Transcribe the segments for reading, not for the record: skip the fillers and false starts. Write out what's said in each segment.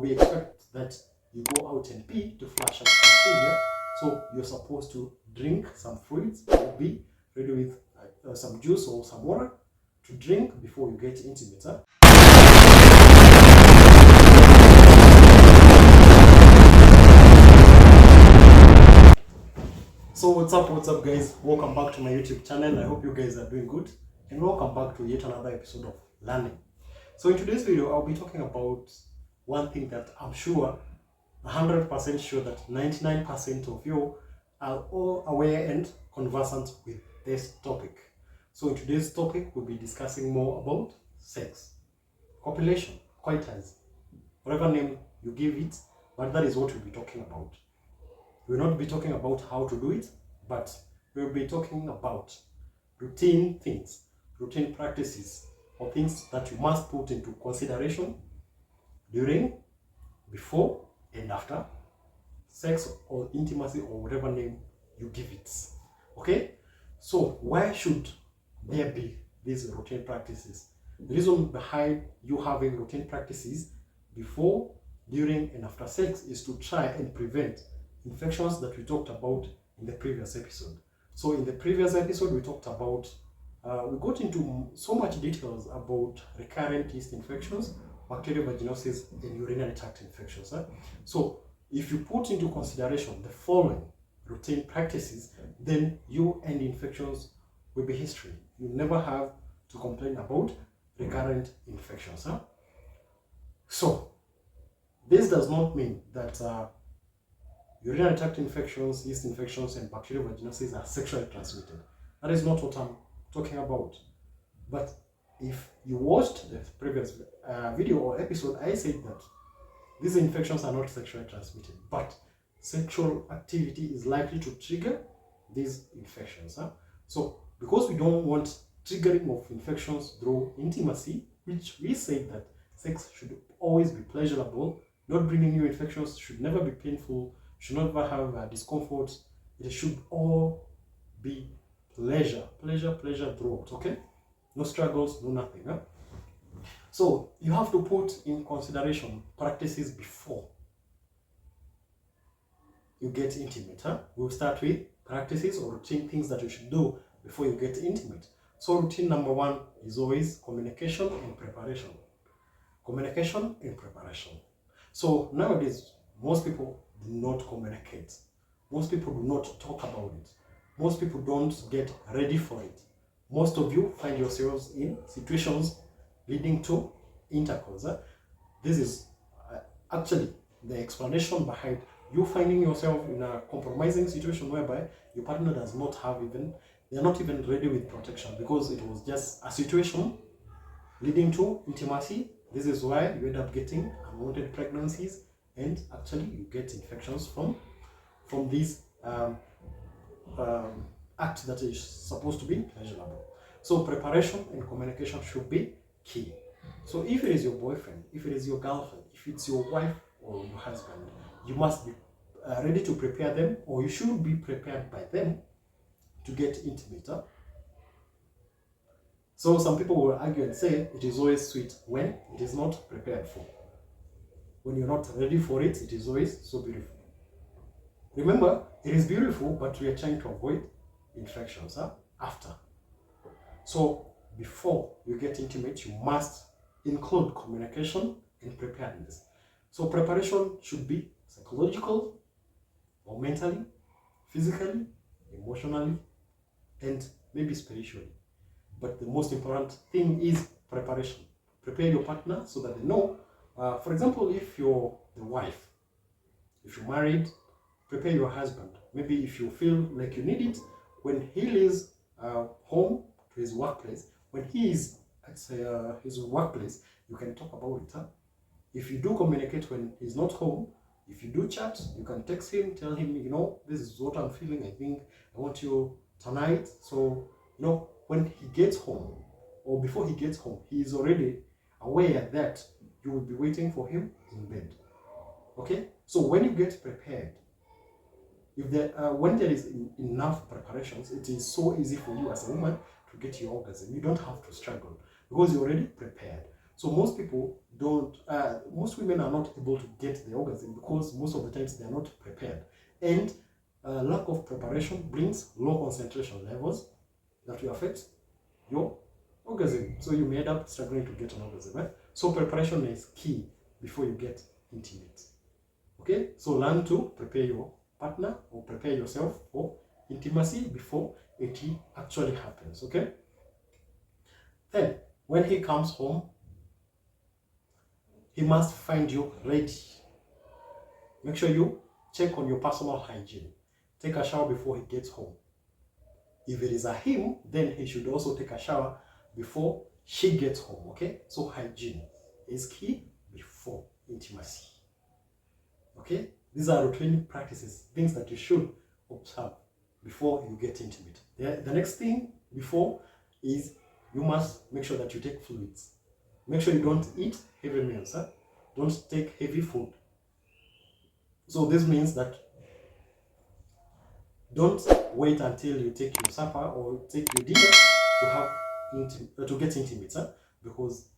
we expect that you go out and pee to flush out bacteria. So you're supposed to drink some fluids or be ready with some juice or some water to drink before you get intimate. So what's up guys, welcome back to my YouTube channel. I hope you guys are doing good and welcome back to yet another episode of learning. So in today's video I'll be talking about one thing that I'm sure 100% sure that 99% of you are all aware and conversant with this topic. So in today's topic we'll be discussing more about sex, copulation, coitus, whatever name you give it, but that is what we'll be talking about. We'll not be talking about how to do it, but we'll be talking about routine things, routine practices, or things that you must put into consideration during, before, and after sex or intimacy or whatever name you give it. Okay? So why should there be these routine practices? The reason behind you having routine practices before, during, and after sex is to try and prevent infections that we talked about in the previous episode. So in the previous episode we talked about, we got into so much details about recurrent yeast infections, bacterial vaginosis, and urinary tract infections. So if you put into consideration the following routine practices, then you and infections will be history. You never have to complain about recurrent infections. So this does not mean that urinary tract infections, yeast infections, and bacterial vaginosis are sexually transmitted. That is not what I'm talking about. But if you watched the previous video or episode, I said that these infections are not sexually transmitted, but sexual activity is likely to trigger these infections. So because we don't want triggering of infections through intimacy, which we say that sex should always be pleasurable, not bringing you infections, should never be painful, should never have discomfort. It should all be pleasure throughout. Okay, no struggles, no nothing. So you have to put in consideration practices before you get intimate. We'll start with practices or routine things that you should do before you get intimate. So routine number one is always communication and preparation. Communication and preparation. So nowadays most people do not communicate. Most people do not talk about it. Most people don't get ready for it. Most of you find yourselves in situations leading to intercourse. This is actually the explanation behind you finding yourself in a compromising situation whereby your partner does not have they're not even ready with protection because it was just a situation leading to intimacy. This is why you end up getting unwanted pregnancies, and actually you get infections from these act that is supposed to be pleasurable. So preparation and communication should be key. So if it is your boyfriend, if it is your girlfriend, if it's your wife or your husband, you must be ready to prepare them, or you should be prepared by them to get intimate. So some people will argue and say it is always sweet when it is not prepared for. When you're not ready for it, it is always so beautiful. Remember, it is beautiful, but we are trying to avoid infections after. So before you get intimate, you must include communication and preparedness. So preparation should be psychological or mentally, physically, emotionally, and maybe spiritually. But the most important thing is preparation. Prepare your partner so that they know. For example, if you're the wife, if you're married, prepare your husband. Maybe if you feel like you need it, when he leaves home to his workplace, when he is at his workplace, you can talk about it. If you do communicate when he's not home, if you do chat, you can text him, tell him, you know, this is what I'm feeling. I think I want you tonight. So, you know, when he gets home or before he gets home, he is already aware that you will be waiting for him in bed. Okay? So when you get prepared, if there, when there is enough preparations, it is so easy for you as a woman to get your orgasm. You don't have to struggle because you're already prepared. So most people don't, most women are not able to get the orgasm because most of the times they are not prepared. And lack of preparation brings low concentration levels that will affect your orgasm. So you may end up struggling to get an orgasm, right? So preparation is key before you get intimate. Okay, so learn to prepare your partner or prepare yourself for intimacy before it actually happens. Okay, then when he comes home, he must find you ready. Make sure you check on your personal hygiene. Take a shower before he gets home. If it is a him, then he should also take a shower before she gets home. Okay, so hygiene is key before intimacy. Okay, these are routine practices, things that you should observe before you get intimate. The next thing before is you must make sure that you take fluids. Make sure you don't eat heavy meals. Don't take heavy food. So this means that don't wait until you take your supper or take your dinner to have to get intimate, because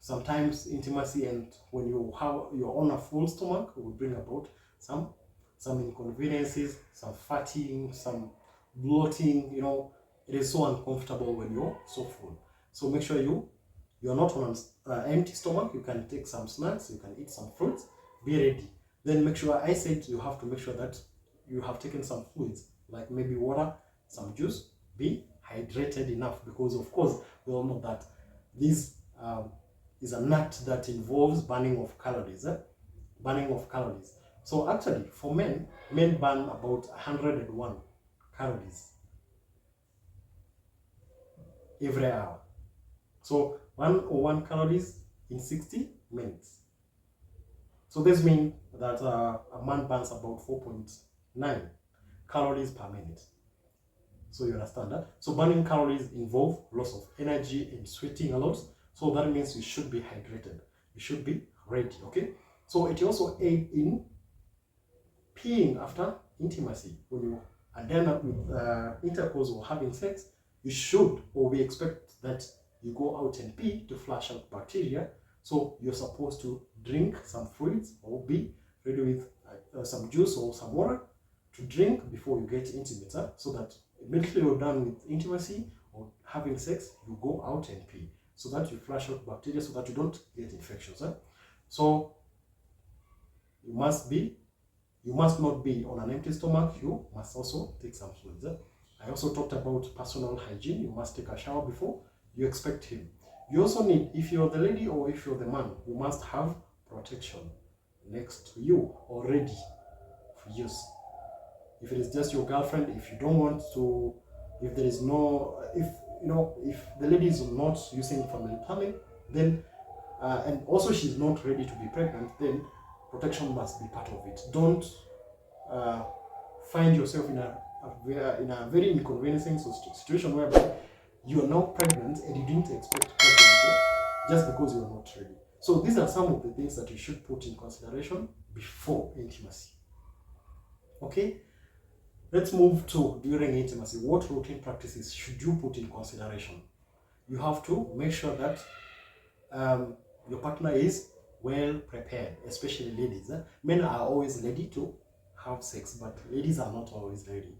sometimes intimacy and when you're on a full stomach will bring about some inconveniences, some fatiguing, some bloating. It is so uncomfortable when you're so full. So make sure you're not on an empty stomach. You can take some snacks, you can eat some fruits, be ready. Then make sure, I said you have to make sure that you have taken some fluids, like maybe water, some juice. Be hydrated enough, because of course we all know that this is a nut that involves burning of calories. Burning of calories. So actually, for men burn about 101 calories every hour. So 101 calories in 60 minutes. So this means that a man burns about 4.9 calories per minute. So you understand that? So burning calories involve loss of energy and sweating a lot. So that means you should be hydrated. You should be ready, okay? So it also aids in peeing after intimacy. When you are done with intercourse or having sex, you should, or we expect that you go out and pee to flush out bacteria. So you're supposed to drink some fluids or be ready with some juice or some water to drink before you get intimate, so that immediately you're done with intimacy or having sex, you go out and pee, so that you flush out bacteria, so that you don't get infections. So you must not be on an empty stomach. You must also take some fluids. I also talked about personal hygiene. You must take a shower before you expect him. You also need, if you're the lady or if you're the man, you must have protection next to you or ready for use. If it is just your girlfriend, if you don't want to, if there is no, if the lady is not using family planning, then and also she's not ready to be pregnant, then protection must be part of it. Don't find yourself in a very inconveniencing situation whereby you are now pregnant and you didn't expect pregnancy just because you are not ready. So these are some of the things that you should put in consideration before intimacy. Okay, let's move to during intimacy. What routine practices should you put in consideration? You have to make sure that your partner is well prepared, especially ladies. Men are always ready to have sex, but ladies are not always ready.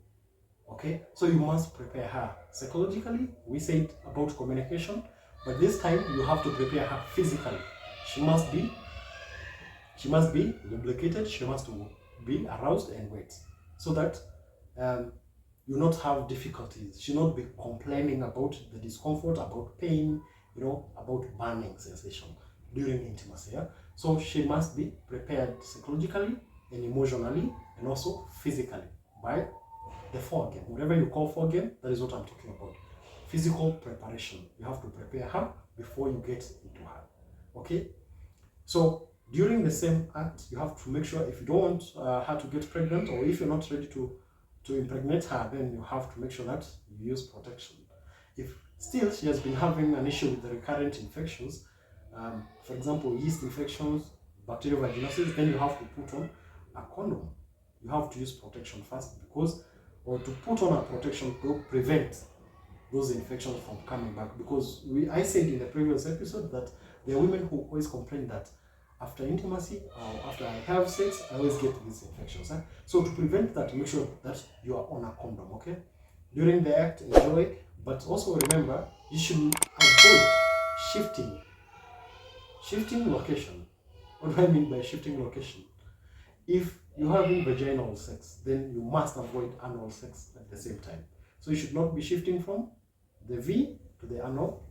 Okay, so you must prepare her psychologically. We said about communication, but this time you have to prepare her physically. She must be lubricated. She must be aroused and wet, so that you not have difficulties. She not be complaining about the discomfort, about pain, about burning sensation during intimacy. So she must be prepared psychologically and emotionally and also physically by the foregame. Whatever you call foregame, that is what I'm talking about. Physical preparation. You have to prepare her before you get into her. Okay? So during the same act, you have to make sure, if you don't want her to get pregnant, or if you're not ready to impregnate her, then you have to make sure that you use protection. If still she has been having an issue with the recurrent infections, for example, yeast infections, bacterial vaginosis, then you have to put on a condom. You have to use protection first, or to put on a protection to prevent those infections from coming back. Because I said in the previous episode that There are women who always complain that after intimacy or after I have sex, I always get these infections. So to prevent that, make sure that you are on a condom, okay? During the act, enjoy, but also remember, you should avoid shifting location. What do I mean by shifting location? If you're having vaginal sex, then you must avoid anal sex at the same time. So you should not be shifting from the V to the anal.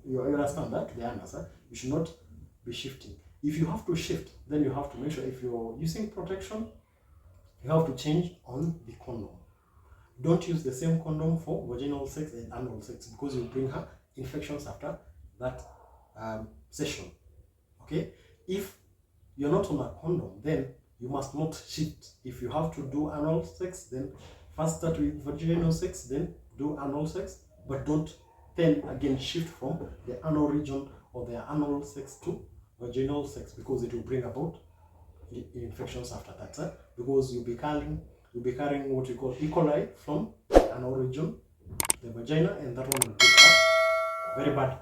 You understand that? The anus. You should not be shifting. If you have to shift, then you have to make sure if you're using protection, you have to change on the condom. Don't use the same condom for vaginal sex and anal sex because you bring her infections after that session. Okay? If you're not on a condom, then you must not shift. If you have to do anal sex, then first start with vaginal sex, then do anal sex, but don't then again shift from the anal region or the anal sex to vaginal sex because it will bring about infections after that. Because you'll be carrying what we call E. coli from the anal region, the vagina, and that one will bring up very bad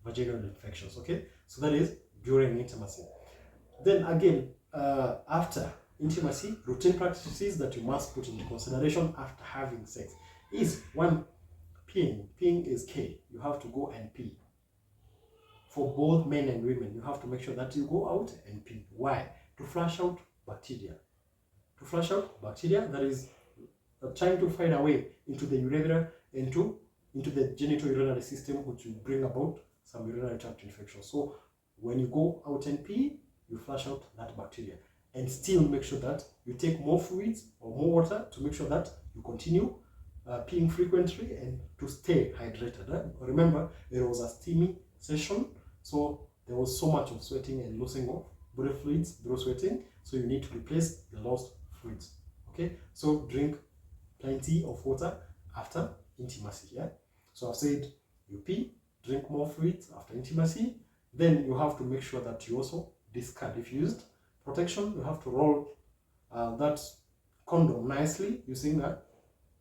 vaginal infections. Okay, so that is during intimacy. Then again, after intimacy, routine practices that you must put into consideration after having sex is one, peeing. Peeing is key. You have to go and pee. For both men and women, you have to make sure that you go out and pee. Why? To flush out bacteria. To flush out bacteria, that is trying to find a way into the urethra, into the genitourinary system, which will bring about some urinary tract infection. So when you go out and pee, you flush out that bacteria, and still make sure that you take more fluids or more water to make sure that you continue peeing frequently and to stay hydrated. Remember, it was a steamy session, so there was so much of sweating and losing of body fluids through sweating, so you need to replace the lost fluids. Okay, so drink plenty of water after intimacy. So I've said you pee, drink more fluids after intimacy. Then you have to make sure that you also discard. If you used protection, you have to roll that condom nicely using a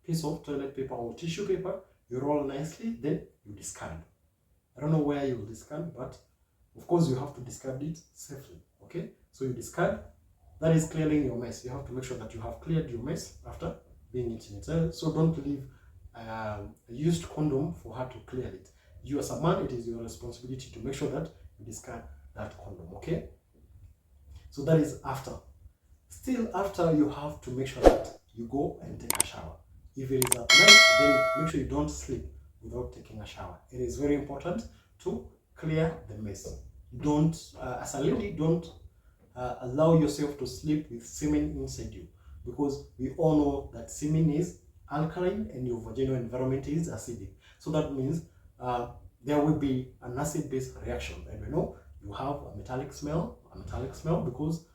piece of toilet paper or tissue paper. You roll nicely, then you discard. I don't know where you will discard, but of course you have to discard it safely. Okay, so you discard. That is clearing your mess. You have to make sure that you have cleared your mess after being intimate. So don't leave a used condom for her to clear it. You as a man, it is your responsibility to make sure that you discard that condom. Okay, so that is after. Still after, you have to make sure that you go and take a shower. If it is at night, then make sure you don't sleep without taking a shower. It is very important to clear the mess. Don't, as a lady, don't allow yourself to sleep with semen inside you, because we all know that semen is alkaline and your vaginal environment is acidic. So that means there will be an acid-base reaction, and we know you have a metallic smell because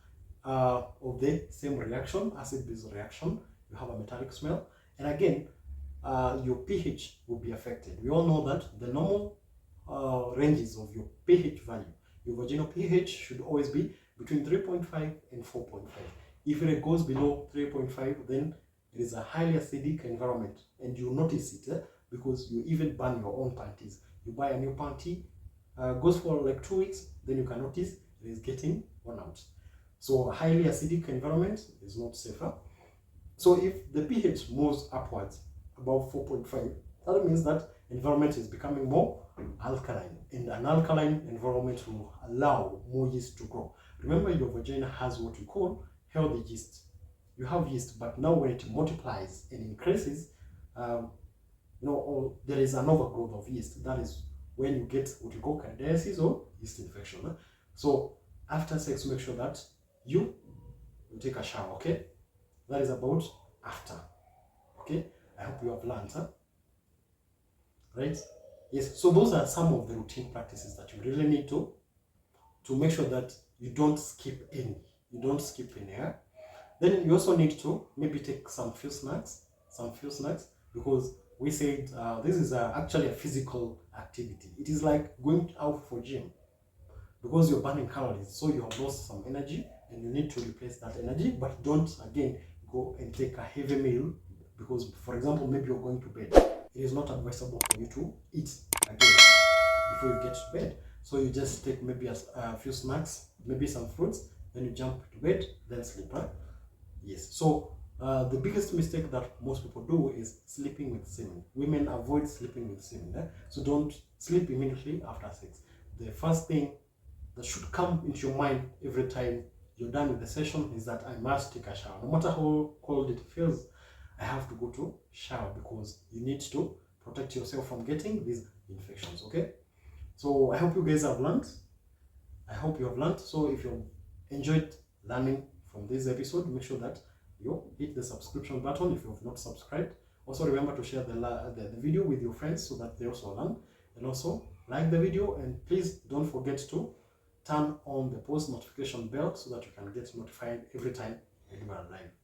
of the same reaction, acid-base reaction. You have a metallic smell, and again, your pH will be affected. We all know that the normal ranges of your pH value, your vaginal pH should always be between 3.5 and 4.5. If it goes below 3.5, then it is a highly acidic environment, and you notice it because you even burn your own panties. You buy a new panty, goes for like 2 weeks, then you can notice it is getting worn out. So a highly acidic environment is not safer. So if the pH moves upwards above 4.5, that means that environment is becoming more alkaline, and an alkaline environment will allow more yeast to grow. Remember, your vagina has what we call healthy yeast. You have yeast, but now when it multiplies and increases, there is an overgrowth of yeast. That is when you get what we call candidiasis or yeast infection. So after sex, make sure that you take a shower. Okay, that is about after. Okay, I hope you have learned, right? Yes, so those are some of the routine practices that you really need to make sure that you don't skip any. Then you also need to maybe take some few snacks, because we said this is actually a physical activity. It is like going out for gym, because you're burning calories, so you have lost some energy and you need to replace that energy. But don't again go and take a heavy meal, because for example, maybe you're going to bed. It is not advisable for you to eat again before you get to bed. So you just take maybe a few snacks, maybe some fruits, then you jump to bed, then sleep. Huh? Yes. So the biggest mistake that most people do is sleeping with semen. Women avoid sleeping with semen. So don't sleep immediately after sex. The first thing that should come into your mind every time you're done with the session is that I must take a shower. No matter how cold it feels, I have to go to shower because you need to protect yourself from getting these infections. Okay. So I hope you guys have learned. I hope you have learned. So if you enjoyed learning from this episode, make sure that you hit the subscription button if you have not subscribed. Also remember to share the video with your friends so that they also learn, and also like the video, and please don't forget to turn on the post notification bell so that you can get notified every time I do a live.